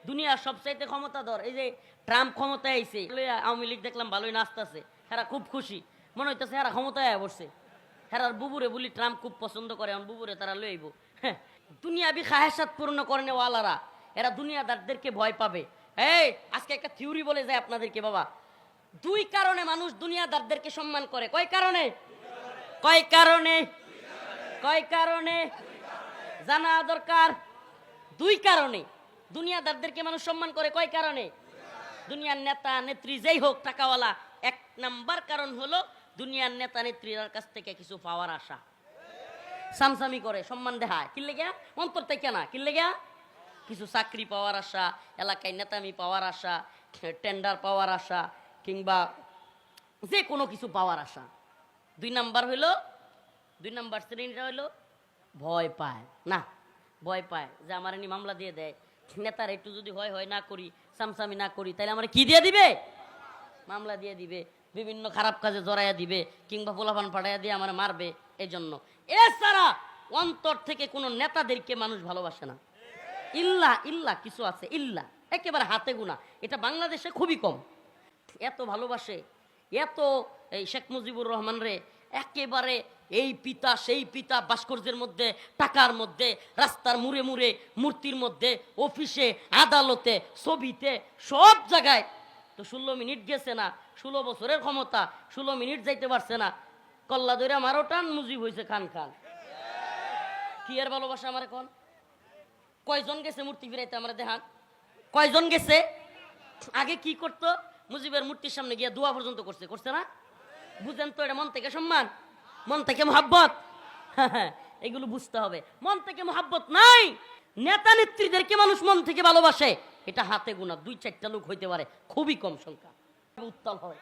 দুনিয়ার সবচাইতে ক্ষমতাধর এই যে ট্রাম্প ক্ষমতায় আইছে, আওয়ামী লীগ দেখলাম ভালোই নাচতেছে, হেরা খুব খুশি, মনে হইতেছে হেরা ক্ষমতায় বসছে। হেরার বুবুরে বলি ট্রাম্প খুব পছন্দ করে, এখন বুবুরে তারা লই আইব। হ্যাঁ, দুনিয়াবি খাহেসাত পূর্ণ করে নেওয়ালারা এরা দুনিয়াদারদেরকে ভয় পাবে। এই আজকে একটা থিওরি বলে যায় আপনাদেরকে বাবা, দুই কারণে মানুষ দুনিয়াদারদেরকে সম্মান করে। কয় কারণে? কয় কারণে? কয় কারণে জানা দরকার। দুই কারণে দুনিয়াদারদেরকে মানুষ সম্মান করে। কয় কারণে? দুনিয়ার নেতা নেত্রী যেই হোক টাকাওয়ালা, এক নাম্বার কারণ হলো দুনিয়ার নেতা নেত্রীর কাছ থেকে কিছু পাওয়ার আশা। সামসামি করে, সম্মান দেখায়, কিনলে গিয়া অন্তর থেকে না, কিনলে গিয়া কিছু চাকরি পাওয়ার আশা, এলাকায় নেতামি পাওয়ার আশা, টেন্ডার পাওয়ার আশা, কিংবা যে কোনো কিছু পাওয়ার আশা। দুই নাম্বার শ্রেণীটা হইলো ভয় পায় না, ভয় পায় যে আমার এনে মামলা দিয়ে দেয়, নেতার একটু যদি হয় না করি, সামসামি না করি, তাহলে আমার কি দিয়ে দিবে? মামলা দিয়ে দিবে, বিভিন্ন খারাপ কাজে জড়াইয়া দিবে, কিংবা পোলাপান পাঠাইয়া দিয়ে আমার মারবে। এই জন্য এছাড়া অন্তর থেকে কোনো নেতাদেরকে মানুষ ভালোবাসে না। ইল্লা কিছু আছে, ইল্লা একেবারে হাতে গোনা, এটা বাংলাদেশে খুবই কম। এত ভালোবাসে, এত এই শেখ মুজিবুর রহমান রে একেবারে এই পিতা সেই পিতা, ভাস্কর্যের মধ্যে, টাকার মধ্যে, রাস্তার মুড়ে মুড়ে, মূর্তির মধ্যে, অফিসে, আদালতে, ছবিতে, সব জায়গায়। তো 16 মিনিট গেছে না, 16 বছরের ক্ষমতা, 16 মিনিট যাইতে পারছে না, কল্লা দইরা মারো টান, মুজিব হয়েছে খান খান। কি এর ভালোবাসা আমার এখন? কয়জন গেছে মূর্তি ফিরাইতে আমরা দেখান? কয়জন গেছে? আগে কি করতো? মুজিবের মূর্তির সামনে গিয়া দোয়া পর্যন্ত করছে না? বুঝেন তো, এটা মন থেকে সম্মান, মন থেকে মোহাব্বত। এগুলো বুঝতে হবে। মন থেকে মোহাব্বত নাই। নেতা নেত্রীদেরকে মানুষ মন থেকে ভালোবাসে, এটা হাতে গোনা 2-4টা লোক হইতে পারে, খুবই কম সংখ্যা। উত্তাল হয়,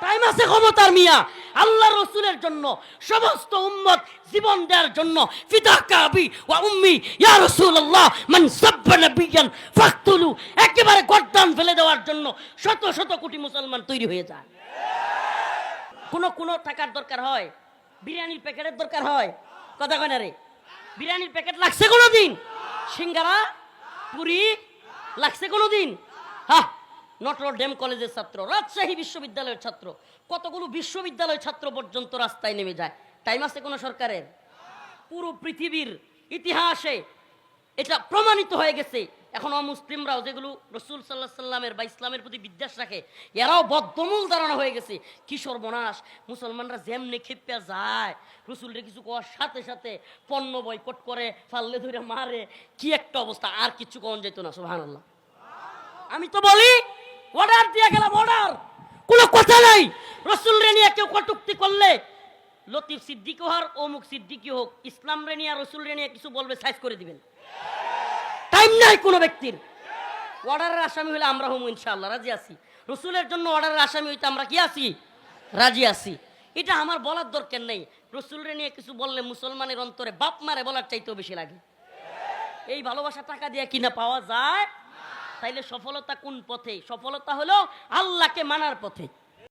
টাইম আছে ক্ষমতার মিয়া। আল্লাহ রসুলের জন্য সমস্ত উম্মত জীবন দেওয়ার জন্য ফিদাকা আবি ওয়া উম্মি ইয়া রাসূলুল্লাহ মান সাব্বা নাবিয়ান ফাকতুলু, একেবারে গর্দান ফেলে দেওয়ার জন্য শত শত কোটি মুসলমান তৈরি হয়ে যায়। কোন টাকার দরকার হয়? বিরিয়ানির প্যাকেটের দরকার হয়? কথা কয় না রে? বিরিয়ানির প্যাকেট লাগছে কোনোদিন? সিঙ্গারা পুরি লাগছে কোনোদিন? হ্যাঁ, নটরডেম কলেজের ছাত্র, রাজশাহী বিশ্ববিদ্যালয়ের ছাত্র, কতগুলো বিশ্ববিদ্যালয়ের ছাত্র পর্যন্ত রাস্তায় নেমে যায়। টাইম আছে কোন সরকারের? পুরো পৃথিবীর ইতিহাসে এটা প্রমাণিত হয়ে গেছে। এখন অমুসলিমরাও যেগুলো রসুল সাল্লাল্লাহু আলাইহি সাল্লামের বা ইসলামের প্রতি বিদ্বেষ রাখে, এরাও বদ্ধমূল ধারণা হয়ে গেছে। কি সর্বনাশ! মুসলমানরা যেমনে খেপে যায়, রসুলরে কিছু করার সাথে সাথে পণ্য বয়কট করে, ফাল্লে ধরে মারে, কি একটা অবস্থা! আর কিছু কখন যেত না। সুবহানাল্লাহ। আমি তো বলি অর্ডার দিয়ে গেলাম, অর্ডার, কোনো কথা নাই। রসুলরে নিয়ে কেউ কটূক্তি করলে, লতিফ সিদ্দিকী হোক, অমুক সিদ্দিকী হোক, ইসলাম রে নিয়ে রসুলরে নিয়ে কিছু বলবে, সাইজ করে দিবেন। টাইম নাই কোনো ব্যক্তির। অর্ডারের আসামি হলে আমরা হম ইনশাআল্লাহ, রাজি আছি। রসুলের জন্য অর্ডারের আসামি হইতে আমরা কি আছি? রাজি আছি। এটা আমার বলার দরকার নেই। রসুলরে নিয়ে কিছু বললে মুসলমানের অন্তরে বাপ মারে বলার চাইতেও বেশি লাগে। এই ভালোবাসা টাকা দিয়ে কিনা পাওয়া যায়? তাইলে সফলতা কোন পথে? সফলতা হলো আল্লাহকে মানার পথে।